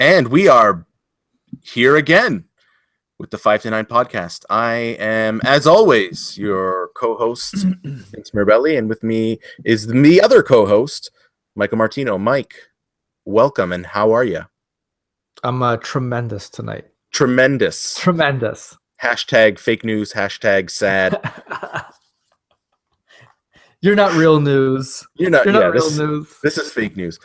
And we are here again with the 5 to 9 podcast. I am, as always, your co-host, Vince Mirbelli, and with me is the other co-host, Michael Martino. Mike, welcome, and how are you? I'm tremendous tonight. Tremendous. Tremendous. Hashtag fake news, hashtag sad. You're not real news. You're not real news. This is fake news.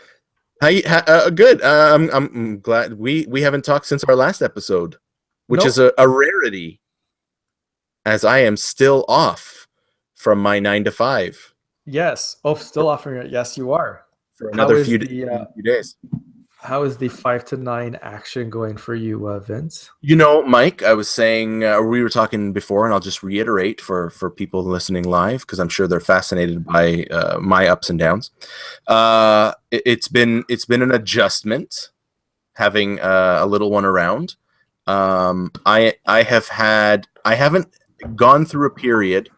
Good. I'm glad we haven't talked since our last episode, which is a rarity, as I am still off from my 9 to 5. Yes. Oh, still offering it. Yes, you are. For another few days. How is the 5 to 9 action going for you, Vince? You know, Mike, I was saying, we were talking before, and I'll just reiterate for people listening live, because I'm sure they're fascinated by my ups and downs. It's been an adjustment having a little one around. I haven't gone through a period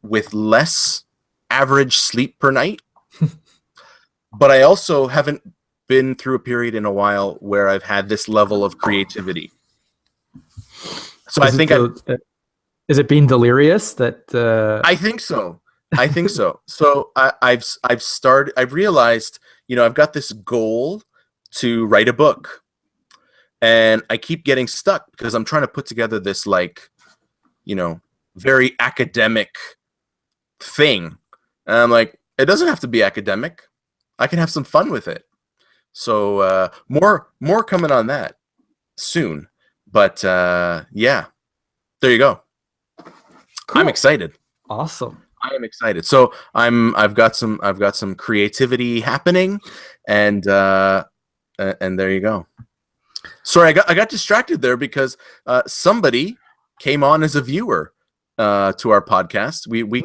with less average sleep per night, but I also haven't been through a period in a while where I've had this level of creativity. So I think is it being delirious that I think so. So I've realized, I've got this goal to write a book, and I keep getting stuck because I'm trying to put together this very academic thing. And I'm like, it doesn't have to be academic. I can have some fun with it. So more coming on that soon. But yeah, there you go. Cool. I'm excited. Awesome. I am excited. So I've got some creativity happening, and there you go. Sorry, I got distracted there because somebody came on as a viewer to our podcast. We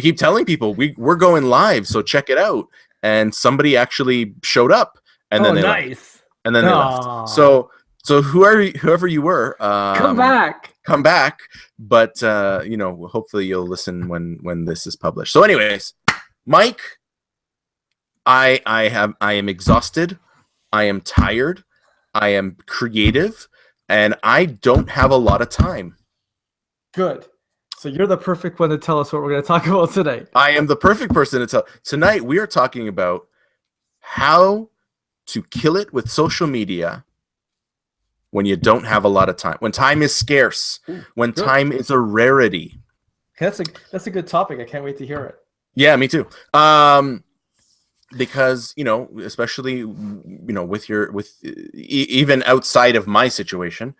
keep telling people we're going live, so check it out. And somebody actually showed up, and then they left. And then they left. So whoever you were, come back. But hopefully you'll listen when this is published. So, anyways, Mike, I am exhausted. I am tired. I am creative, and I don't have a lot of time. Good. So you're the perfect one to tell us what we're going to talk about today. I am the perfect person to tell. Tonight we are talking about how to kill it with social media when you don't have a lot of time. When time is scarce. When time is a rarity. That's a good topic. I can't wait to hear it. Yeah, me too. Because especially with even outside of my situation.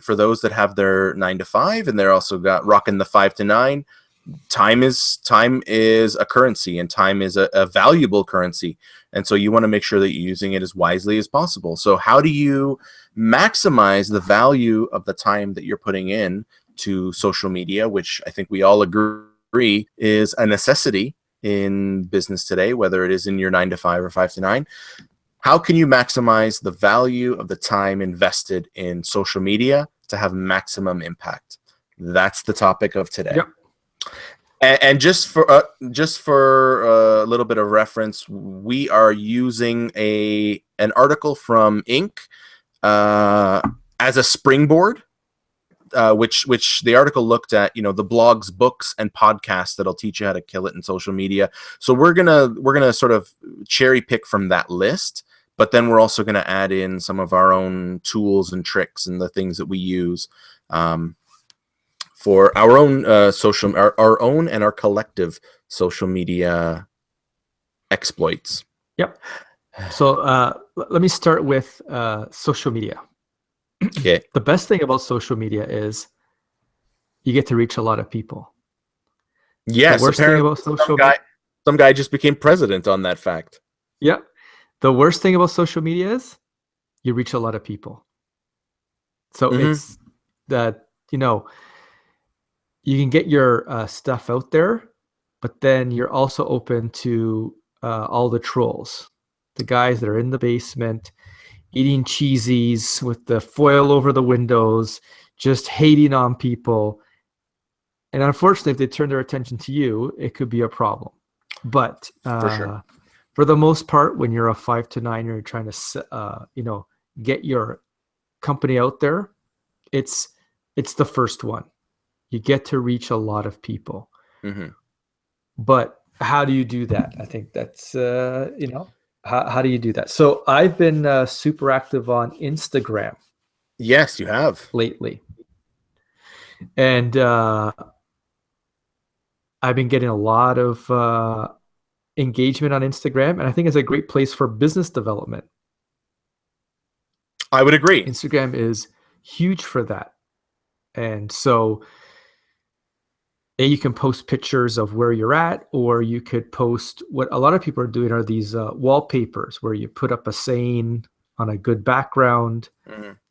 For those that have their 9 to 5 and they're also rocking the 5 to 9, time is a currency, and time is a valuable currency. And so you want to make sure that you're using it as wisely as possible. So how do you maximize the value of the time that you're putting in to social media, which I think we all agree is a necessity in business today, whether it is in your 9 to 5 or 5 to 9? How can you maximize the value of the time invested in social media to have maximum impact? That's the topic of today. Yep. And just for a little bit of reference, we are using an article from Inc. As a springboard, which the article looked at, the blogs, books, and podcasts that'll teach you how to kill it in social media. So we're gonna sort of cherry pick from that list. But then we're also going to add in some of our own tools and tricks and the things that we use for our own our own and our collective social media exploits. Yep. So let me start with social media. Okay. The best thing about social media is you get to reach a lot of people. Yes. The worst thing about social media, some guy just became president on that fact. Yeah. The worst thing about social media is you reach a lot of people. So it's that, you can get your stuff out there, but then you're also open to all the trolls, the guys that are in the basement eating cheesies with the foil over the windows, just hating on people. And unfortunately, if they turn their attention to you, it could be a problem. But for for the most part, when you're a 5 to 9, you're trying to, get your company out there. It's the first one. You get to reach a lot of people. Mm-hmm. But how do you do that? I think that's, how do you do that? So I've been super active on Instagram. Yes, you have. Lately. And I've been getting a lot of engagement on Instagram, and I think it's a great place for business development. I would agree. Instagram is huge for that. And so you can post pictures of where you're at, or you could post, what a lot of people are doing are these wallpapers where you put up a saying on a good background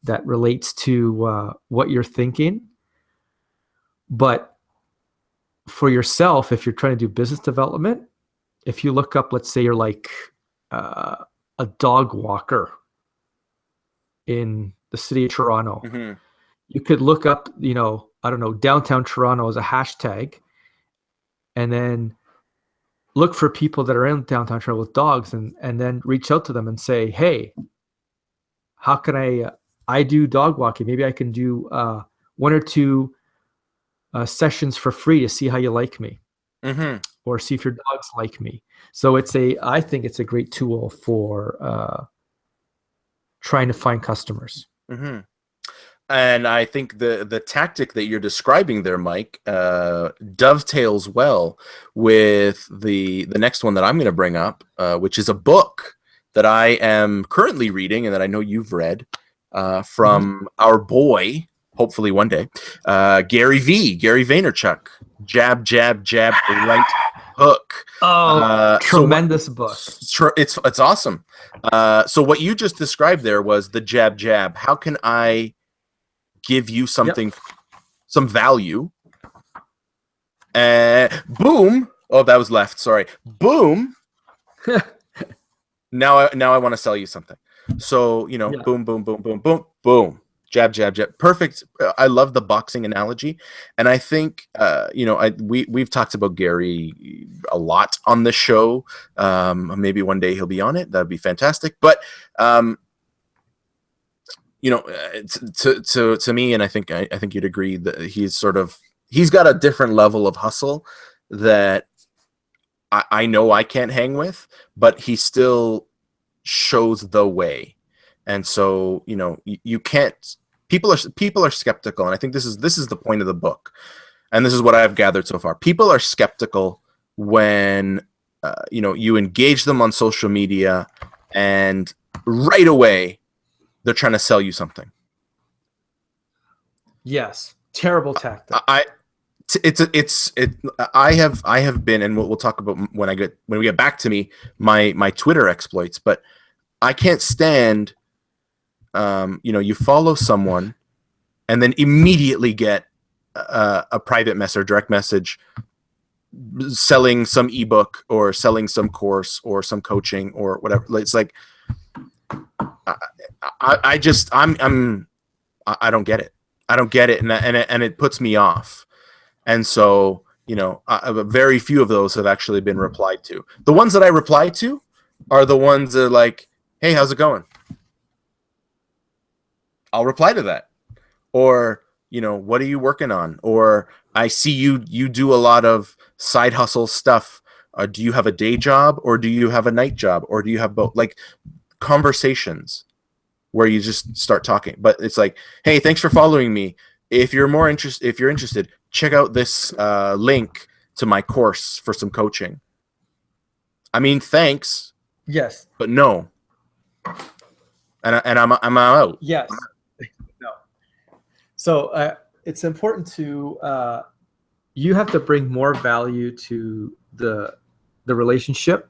that relates to what you're thinking. But for yourself, if you're trying to do business development, if you look up, let's say you're like a dog walker in the city of Toronto, you could look up, I don't know, downtown Toronto as a hashtag, and then look for people that are in downtown Toronto with dogs, and then reach out to them and say, hey, how can I do dog walking? Maybe I can do 1 or 2 sessions for free to see how you like me, or see if your dogs like me. So I think it's a great tool for trying to find customers. And I think the tactic that you're describing there, Mike, dovetails well with the next one that I'm going to bring up, which is a book that I am currently reading and that I know you've read, from our boy, hopefully one day, Gary Vaynerchuk. Jab, jab, jab, right hook. Tremendous book. It's awesome. So what you just described there was the jab, jab. How can I give you something, some value? Boom. Oh, that was left. Sorry. Boom. Now I want to sell you something. So, boom, boom, boom, boom, boom, boom. Jab, jab, jab. Perfect. I love the boxing analogy. And I think, we've talked about Gary a lot on this show. Maybe one day he'll be on it. That'd be fantastic. But, to me, and I think you'd agree that he's got a different level of hustle that I know I can't hang with, but he still shows the way. And so, you can't. People are skeptical, and I think this is the point of the book, and this is what I've gathered so far. People are skeptical when you engage them on social media, and right away they're trying to sell you something. Yes, terrible tactic. I have been, and we'll talk about when we get back to me my Twitter exploits, but I can't stand. You follow someone and then immediately get a private message or direct message selling some ebook or selling some course or some coaching or whatever. It's like, I don't get it. I don't get it. And it puts me off. And so, very few of those have actually been replied to. The ones that I reply to are the ones that are like, hey, how's it going? I'll reply to that. Or, what are you working on? Or I see you do a lot of side hustle stuff. Do you have a day job, or do you have a night job, or do you have both? Like conversations where you just start talking. But it's like, hey, thanks for following me. If you're interested, check out this link to my course for some coaching. I mean, thanks. Yes. But no. And I'm out. Yes. No. So it's important to you have to bring more value to the relationship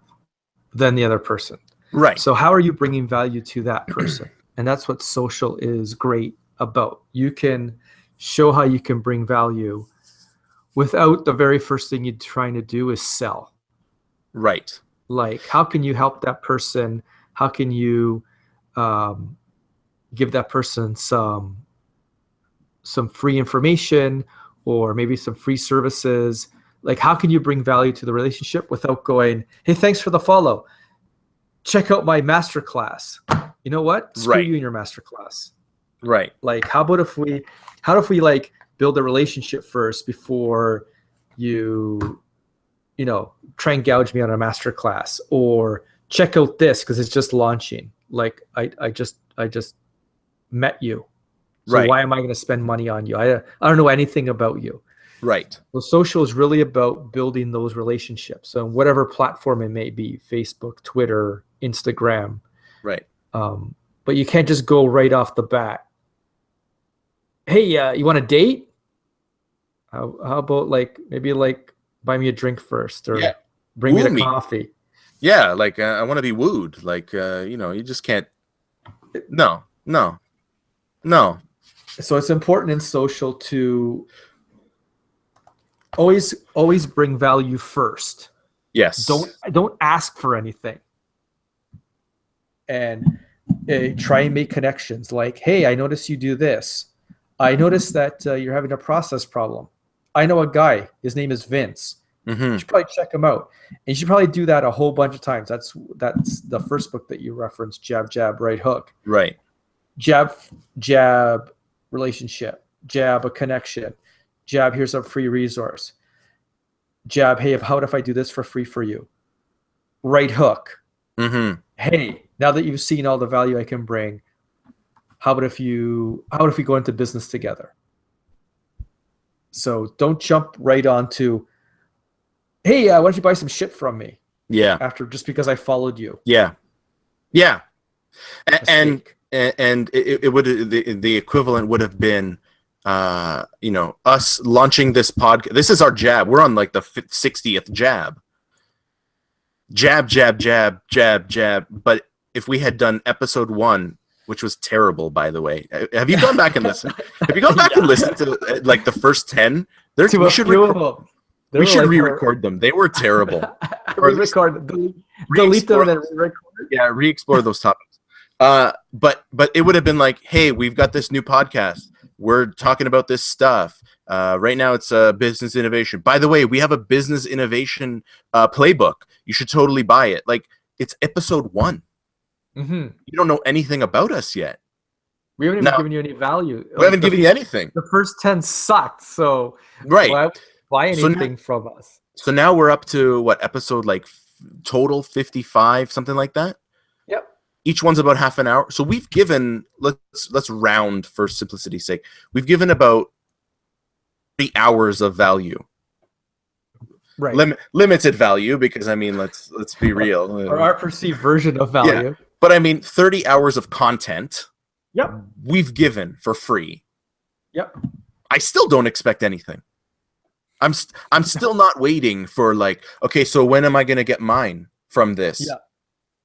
than the other person. Right. So how are you bringing value to that person? And that's what social is great about. You can show how you can bring value without the very first thing you're trying to do is sell. Right. Like, how can you help that person? How can you give that person some free information or maybe some free services? Like, how can you bring value to the relationship without going, hey, thanks for the follow. check out my masterclass. You know what? Screw Right. you in your masterclass. Right. Like, how if we like build a relationship first before you try and gouge me on a masterclass, or check out this because it's just launching. Like, I just met you. So Right. why am I going to spend money on you? I don't know anything about you. Right. Well, social is really about building those relationships on whatever platform it may be, Facebook, Twitter, Instagram. Right. But you can't just go right off the bat. Hey, you want a date? How about maybe buy me a drink first, or bring me Woo the me. coffee. Yeah, like I want to be wooed. Like you just can't. No. So it's important in social to always bring value first. Yes. Don't ask for anything, and try and make connections. Like, hey, I noticed you do this. I noticed that you're having a process problem. I know a guy. His name is Vince. Mm-hmm. You should probably check him out. And you should probably do that a whole bunch of times. That's the first book that you referenced, Jab, Jab, Right Hook. Right. Jab, jab, relationship. Jab, a connection. Jab, here's a free resource. Jab, hey, how if I do this for free for you? Right hook. Mm-hmm. Hey, now that you've seen all the value I can bring, how about if we go into business together? So don't jump right onto, hey, why don't you buy some shit from me? Yeah. After just because I followed you. Yeah. And it would the equivalent would have been us launching this podcast. This is our jab. We're on like the 60th jab. Jab, jab, jab, jab, jab. But if we had done episode 1, which was terrible, by the way, have you gone back and listened? Have you gone back and listened to like the first 10? We should re-record them. They were terrible. Delete them and re-record. Yeah, re-explore those topics. But it would have been like, hey, we've got this new podcast. We're talking about this stuff. Right now it's business innovation. By the way, we have a business innovation playbook. You should totally buy it. Like, it's episode 1. Mm-hmm. You don't know anything about us yet. We haven't even given you any value. We haven't given you anything. The first 10 sucked. So right. Why buy anything from us? So now we're up to what episode, like total 55, something like that? Yep. Each one's about half an hour. So we've given, let's round for simplicity's sake. We've given about 3 hours of value. Right. Limited value, because I mean, let's be real. Or our perceived version of value. Yeah. But I mean, 30 hours of content. Yep. We've given for free. Yep. I still don't expect anything. I'm still not waiting for like, okay, so when am I going to get mine from this? Yeah.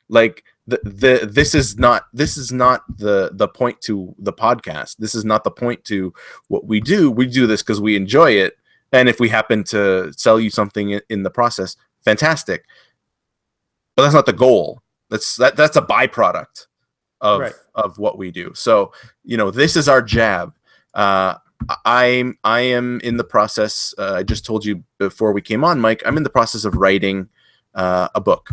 Like this is not the point to the podcast. This is not the point to what we do. We do this because we enjoy it. And if we happen to sell you something in the process, fantastic. But that's not the goal. That's a byproduct of what we do. So, this is our jab. I am in the process. I just told you before we came on, Mike. I'm in the process of writing a book,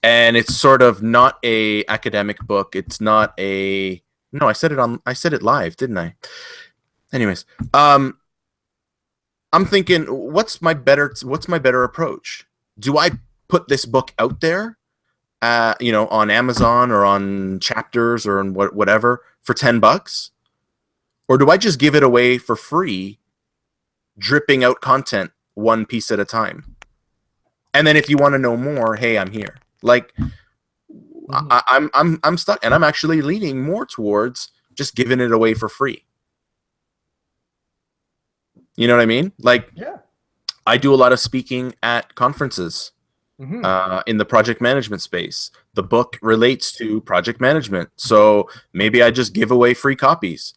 and it's sort of not a academic book. It's not a no. I said it live, didn't I? Anyways, I'm thinking, what's my better approach? Do I put this book out there, on Amazon or on Chapters or on whatever for $10? Or do I just give it away for free, dripping out content one piece at a time? And then if you want to know more, hey, I'm here. Like, I'm stuck, and I'm actually leaning more towards just giving it away for free. You know what I mean? Like, yeah. I do a lot of speaking at conferences in the project management space. The book relates to project management, so maybe I just give away free copies.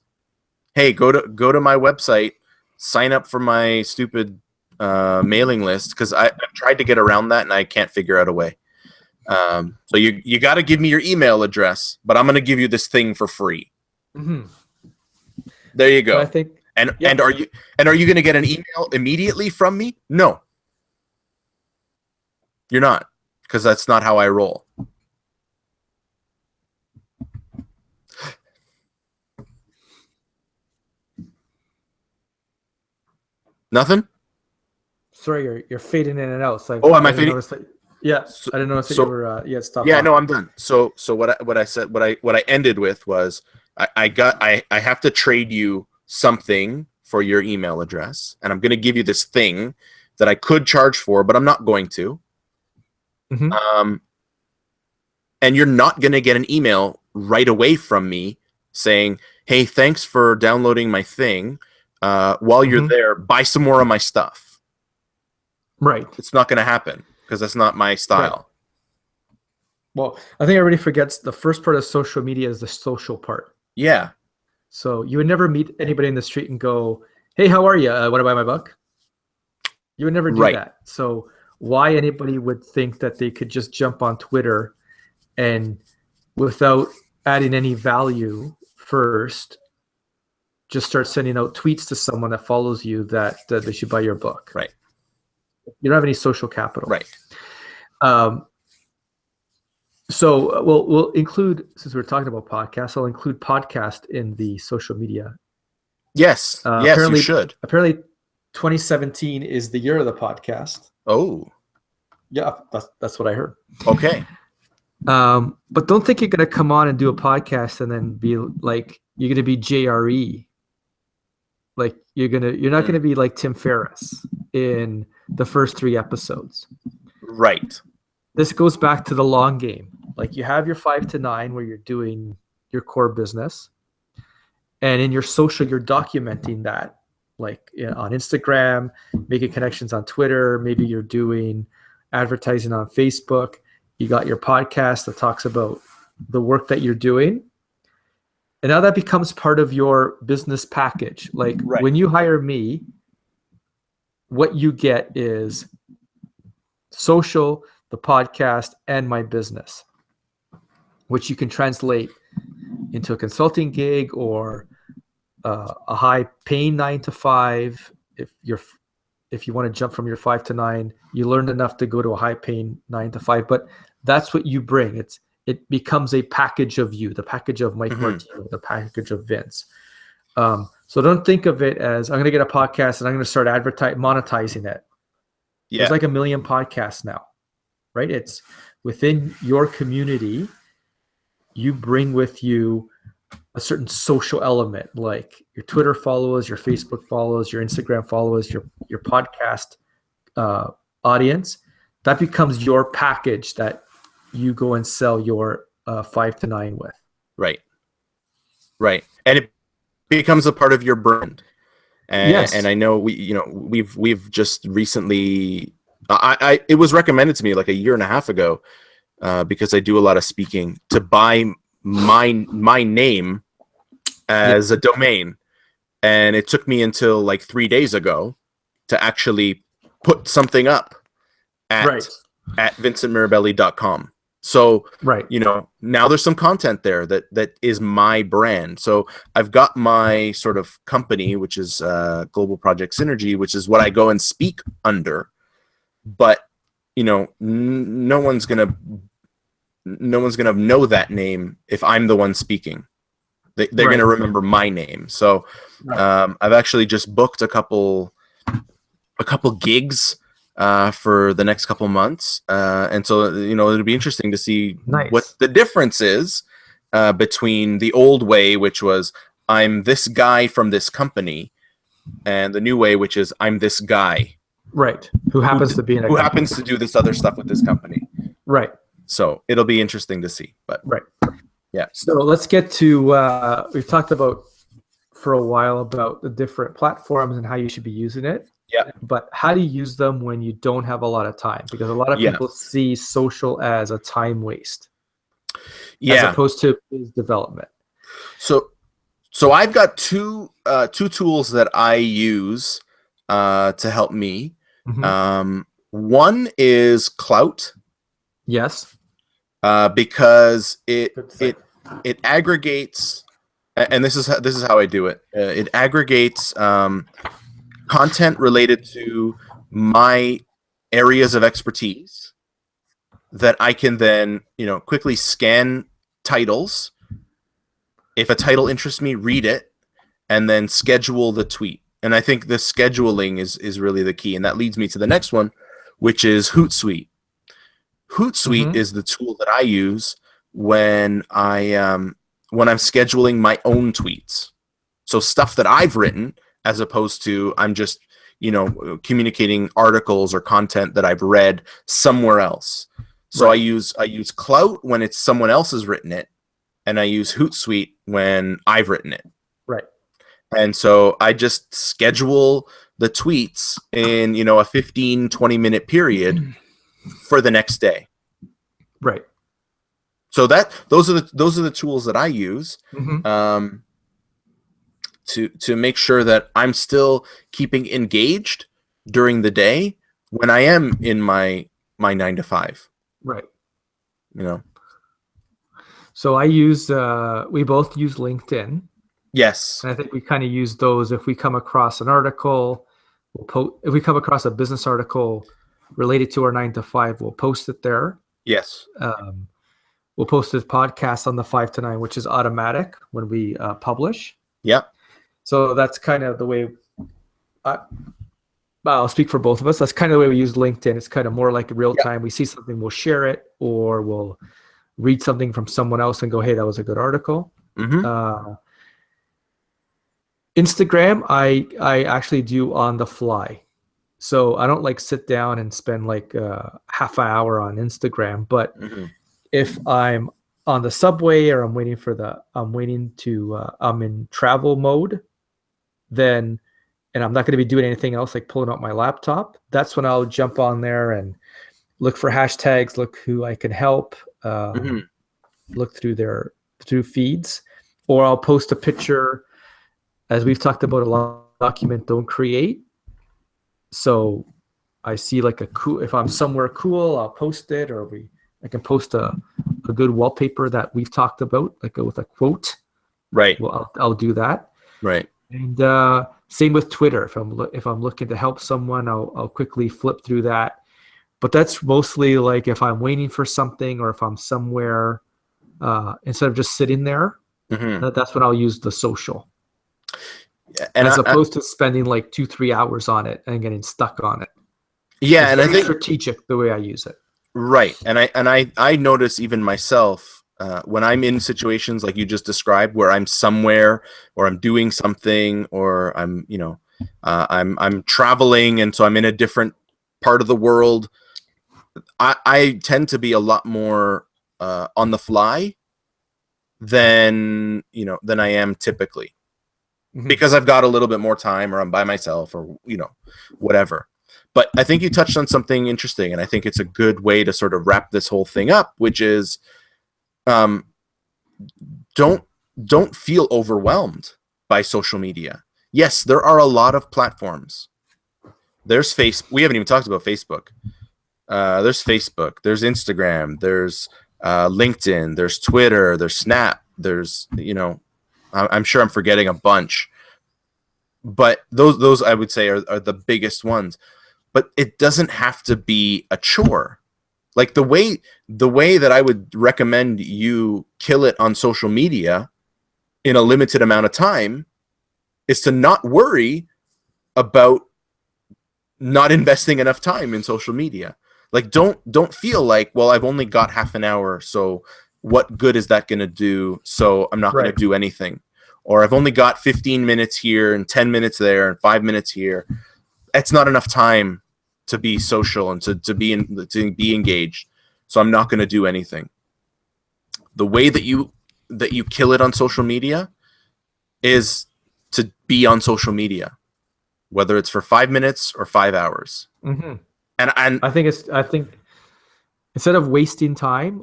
Hey, go to my website, sign up for my stupid mailing list, because I've tried to get around that and I can't figure out a way. So you got to give me your email address, but I'm going to give you this thing for free. Mm-hmm. There you go. So I think, and are you going to get an email immediately from me? No, you're not. because that's not how I roll. Nothing? Sorry, you're fading in and out. So Oh, am I fading? Yeah, So, I didn't notice that so you were. Yeah, stop. yeah, no, I'm done. So what I said, what I ended with was I have to trade you something for your email address, and I'm going to give you this thing that I could charge for, but I'm not going to. Mm-hmm. And you're not going to get an email right away from me saying, "Hey, thanks for downloading my thing. While you're there, buy some more of my stuff." Right. It's not going to happen because that's not my style. Right. Well, I think everybody forgets the first part of social media is the social part. Yeah. So you would never meet anybody in the street and go, "Hey, how are you? Want to buy my book?" You would never do that. So why anybody would think that they could just jump on Twitter and without adding any value first, just start sending out tweets to someone that follows you that they should buy your book. Right. You don't have any social capital. Right. So we'll include, since we're talking about podcasts, I'll include podcast in the social media. Yes. Yes, you should. Apparently 2017 is the year of the podcast. Oh. Yeah, that's what I heard. Okay. But don't think you're going to come on and do a podcast and then be like, you're going to be JRE. Like you're not going to be like Tim Ferriss in the first 3 episodes. Right. This goes back to the long game. Like you have your 5 to 9 where you're doing your core business, and in your social, you're documenting that, like on Instagram, making connections on Twitter. Maybe you're doing advertising on Facebook. You got your podcast that talks about the work that you're doing. And now that becomes part of your business package. Like when you hire me, what you get is social, the podcast, and my business, which you can translate into a consulting gig or a high paying 9 to 5. If you want to jump from your 5 to 9, you learned enough to go to a high paying 9 to 5, but that's what you bring. It becomes a package of you, the package of Mike Martino, the package of Vince. So don't think of it as I'm going to get a podcast and I'm going to start monetizing it. Yeah. There's like 1 million podcasts now, right? It's within your community. You bring with you a certain social element, like your Twitter followers, your Facebook followers, your Instagram followers, your podcast audience. That becomes your package that you go and sell your 5 to 9 with. Right. And it becomes a part of your brand. And, yes. And I know we've just recently, it was recommended to me like a year and a half ago, because I do a lot of speaking, to buy my name as a domain. And it took me until like 3 days ago to actually put something up at vincentmirabelli.com. So, now there's some content there that is my brand. So I've got my sort of company, which is Global Project Synergy, which is what I go and speak under. But, no one's going to know that name if I'm the one speaking. They're going to remember my name. So I've actually just booked a couple gigs for the next couple months, and so it'll be interesting to see what the difference is between the old way, which was I'm this guy from this company, and the new way, which is I'm this guy, who happens to do this other stuff with this company, So it'll be interesting to see, but yeah. So let's get to we've talked about for a while about the different platforms and how you should be using it. Yeah. But how do you use them when you don't have a lot of time? Because a lot of people see social as a time waste. As opposed to development. So I've got two tools that I use to help me. Mm-hmm. One is Clout. Yes. Because it aggregates, and this is how I do it. It aggregates content related to my areas of expertise, that I can then, quickly scan titles. If a title interests me, read it, and then schedule the tweet. And I think the scheduling is really the key. And that leads me to the next one, which is Hootsuite. Hootsuite is the tool that I use when I'm scheduling my own tweets. So stuff that I've written, as opposed to I'm just, communicating articles or content that I've read somewhere else. So I use Clout when it's someone else has written it, and I use Hootsuite when I've written it. Right. And so I just schedule the tweets in, a 15, 20-minute period for the next day. Right. So those are the tools that I use to make sure that I'm still keeping engaged during the day when I am in my 9 to 5. Right. So we both use LinkedIn. Yes. And I think we kind of use those if we come across an article, if we come across a business article related to our 9 to 5, we'll post it there. Yes. We'll post this podcast on the 5 to 9, which is automatic when we publish. Yep. So that's kind of the way I'll speak for both of us. That's kind of the way we use LinkedIn. It's kind of more like real time. We see something, we'll share it, or we'll read something from someone else and go, hey, that was a good article. Instagram, I actually do on the fly. So I don't sit down and spend half an hour on Instagram. But if I'm on the subway or I'm in travel mode, then, and I'm not going to be doing anything else like pulling out my laptop, that's when I'll jump on there and look for hashtags, look who I can help, look through feeds, or I'll post a picture, as we've talked about a lot, document, don't create. So I see if I'm somewhere cool, I'll post it, or I can post a good wallpaper that we've talked about, with a quote. Right. Well, I'll do that. Right. And same with Twitter. If I'm looking to help someone, I'll quickly flip through that. But that's mostly if I'm waiting for something, or if I'm somewhere, instead of just sitting there, that's when I'll use the social. And as opposed to spending 2-3 hours on it and getting stuck on it. Yeah, it's and I think strategic the way I use it. Right, and I notice even myself when I'm in situations like you just described, where I'm somewhere, or I'm doing something, or I'm I'm traveling, and so I'm in a different part of the world. I tend to be a lot more on the fly than I am typically, because I've got a little bit more time, or I'm by myself, or whatever. But I think you touched on something interesting, and I think it's a good way to sort of wrap this whole thing up, which is don't feel overwhelmed by social media. Yes, there are a lot of platforms. There's we haven't even talked about Facebook. There's Facebook, there's Instagram, there's LinkedIn, there's Twitter, there's Snap, there's I'm sure I'm forgetting a bunch. But those I would say are the biggest ones. But it doesn't have to be a chore. Like the way that I would recommend you kill it on social media in a limited amount of time is to not worry about not investing enough time in social media. Don't feel like, well, I've only got half an hour, so what good is that going to do? So I'm not going to do anything. Or I've only got 15 minutes here and 10 minutes there and 5 minutes here. It's not enough time to be social and to be engaged. So I'm not going to do anything. The way that you kill it on social media is to be on social media, whether it's for 5 minutes or 5 hours. And I think instead of wasting time,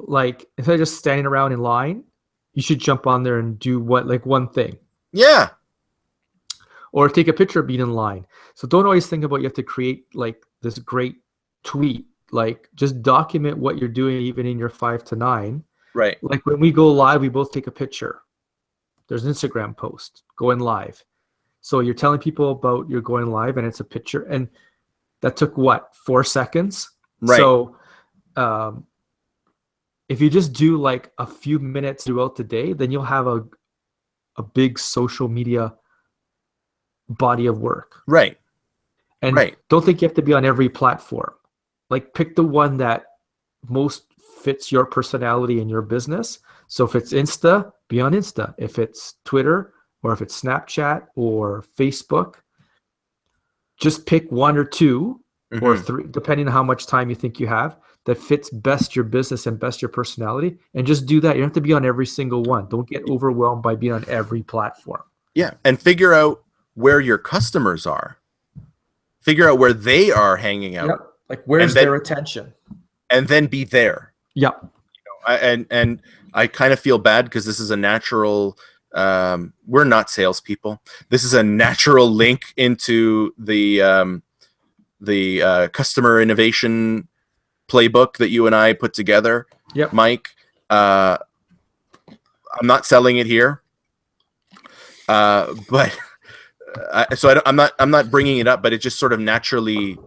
instead of just standing around in line, you should jump on there and do one thing. Yeah. Or take a picture of being in line. So don't always think about you have to create this great tweet. Just document what you're doing, even in your 5 to 9. Right. When we go live, we both take a picture. There's an Instagram post, going live. So you're telling people about you're going live, and it's a picture. And that took 4 seconds? Right. So if you just do like a few minutes throughout the day, then you'll have a big social media body of work. Right. And Right. don't think you have to be on every platform. Like pick the one that most fits your personality and your business. So if it's Insta, be on Insta. If it's Twitter, or if it's Snapchat or Facebook, just pick one or two or three, depending on how much time you think you have, that fits best your business and best your personality, and just do that. You don't have to be on every single one. Don't get overwhelmed by being on every platform. Yeah. And figure out where your customers are. Figure out where they are hanging out. Yep. Like where's their attention? And then be there. Yep. And I kind of feel bad because this is a natural, we're not salespeople. This is a natural link into the customer innovation playbook that you and I put together. Yep. Mike, I'm not selling it here, but I'm not bringing it up, but it just sort of naturally,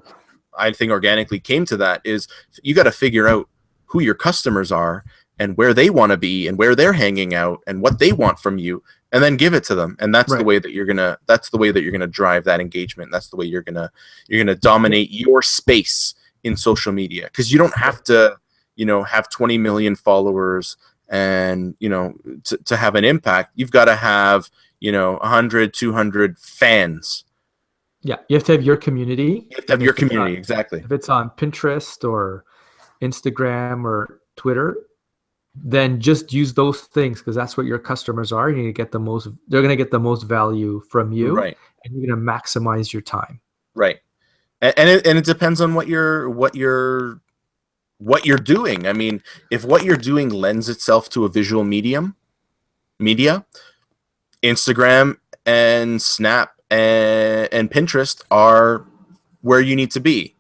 I think organically came to that. Is you got to figure out who your customers are and where they want to be and where they're hanging out and what they want from you, and then give it to them. And that's the way that you're gonna drive that engagement. That's the way you're gonna dominate your space in social media, because you don't have to, have 20 million followers and, to have an impact. You've got to have, 100, 200 fans. Yeah, you have to have your community. You have to have your community, exactly. If it's on Pinterest or Instagram or Twitter, then just use those things, because that's what your customers are. You need to get the most. They're going to get the most value from you, right? And you're going to maximize your time, right? And it depends on what you're doing. I mean, if what you're doing lends itself to a visual media, Instagram and Snap and Pinterest are where you need to be.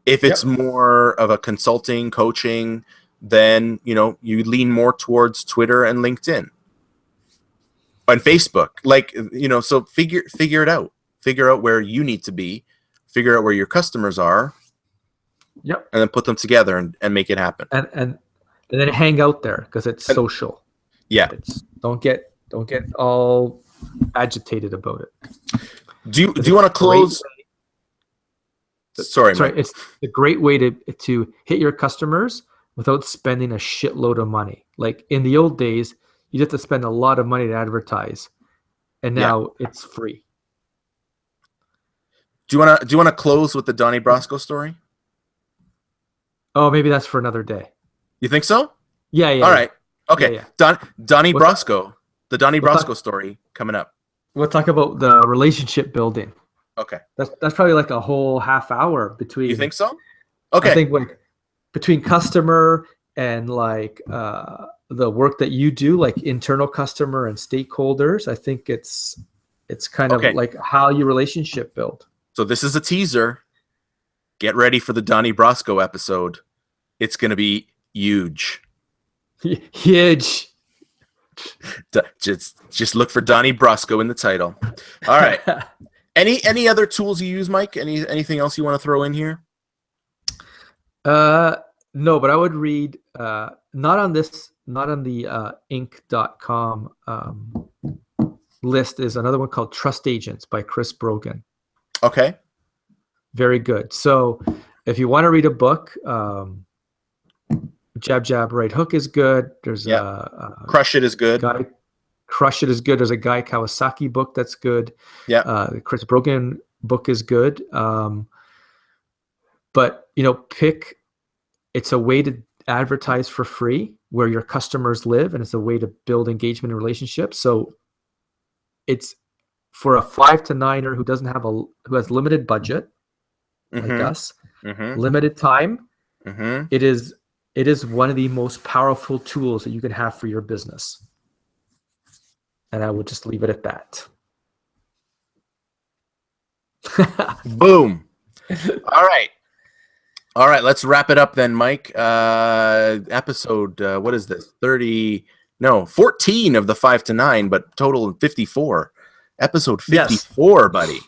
If it's more of a consulting, coaching, then you lean more towards Twitter and LinkedIn and Facebook. So figure it out. Figure out where you need to be. Figure out where your customers are. Yep. And then put them together and make it happen. And then hang out there, because it's social. Yeah. Don't get all agitated about it. Do you want to close? Sorry, Mike. It's a great way to hit your customers without spending a shitload of money. Like in the old days, you have to spend a lot of money to advertise, and now it's free. Do you want to close with the Donnie Brasco story? Oh, maybe that's for another day. You think so? Yeah. All right. Okay. Yeah. Donnie Brasco, the Donnie Brasco story coming up. We'll talk about the relationship building. Okay. That's probably like a whole half hour between. You think so? Okay. I think between customer and the work that you do, like internal customer and stakeholders, I think it's kind of like how you relationship build. So this is a teaser. Get ready for the Donnie Brasco episode. It's going to be huge. Huge. Just look for Donnie Brasco in the title. All right. Any other tools you use, Mike? Anything else you want to throw in here? No, but I would read not on the Inc.com list is another one called Trust Agents by Chris Brogan. Okay. Very good. So if you want to read a book, Jab, Jab, Right Hook is good. There's Crush It is good. Crush It is good. There's a Guy Kawasaki book that's good. Yeah. The Chris Brogan book is good. But it's a way to advertise for free where your customers live, and it's a way to build engagement and relationships. So it's for a 5 to 9er who has limited budget, like us, limited time. It is one of the most powerful tools that you can have for your business. And I would just leave it at that. Boom. All right, let's wrap it up then, Mike. Episode, what is this? 14 of the 5 to 9, but total 54. Episode 54, buddy.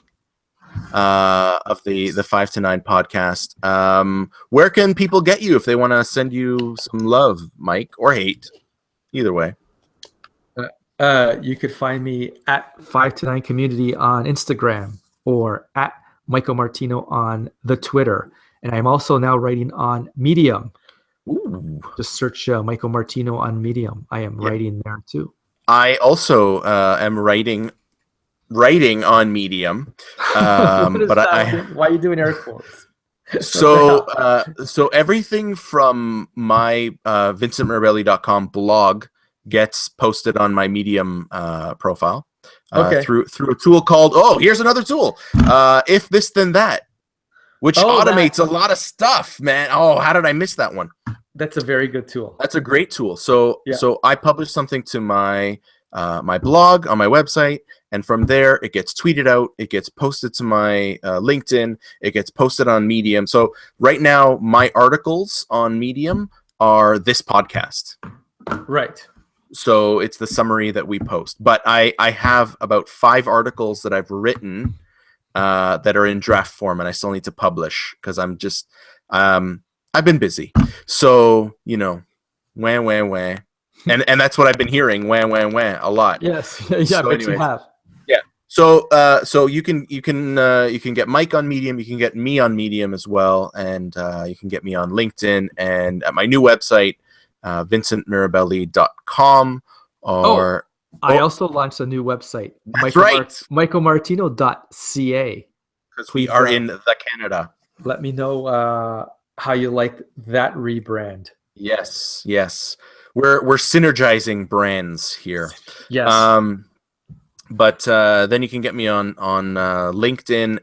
of the 5 to 9 podcast. Where can people get you if they want to send you some love, Mike, or hate? Either way. You could find me at 5 to 9 Community on Instagram or at Michael Martino on the Twitter. And I'm also now writing on Medium. Ooh. Just search Michael Martino on Medium. I am writing there too. I also am writing on Medium. But why are you doing air quotes? So everything from my vincentmirabelli.com blog gets posted on my Medium profile through a tool called here's another tool, If This Then That, which automates a lot of stuff, man. How did I miss that one? That's a very good tool. That's a great tool. So I publish something to my my blog on my website, and from there it gets tweeted out, it gets posted to my LinkedIn, it gets posted on Medium. So right now my articles on Medium are this podcast. Right. So it's the summary that we post. But I have about 5 articles that I've written that are in draft form, and I still need to publish because I'm just I've been busy. So, wah. And that's what I've been hearing, wah a lot. Yes. Yeah, but you have. Yeah. So you can get Mike on Medium, you can get me on Medium as well, and you can get me on LinkedIn and at my new website, vincentmirabelli.com. I also launched a new website. That's right. michaelmartino.ca. Because we are in the Canada. Let me know how you like that rebrand. Yes. We're synergizing brands here. Yes. But then you can get me on LinkedIn,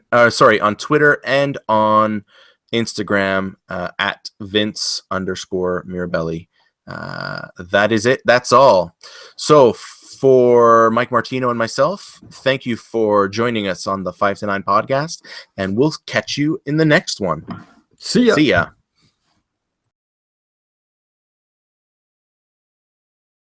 on Twitter and on Instagram at Vince_Mirabelli. That is it. That's all. So for Mike Martino and myself, thank you for joining us on the 5 to 9 podcast, and we'll catch you in the next one. See ya.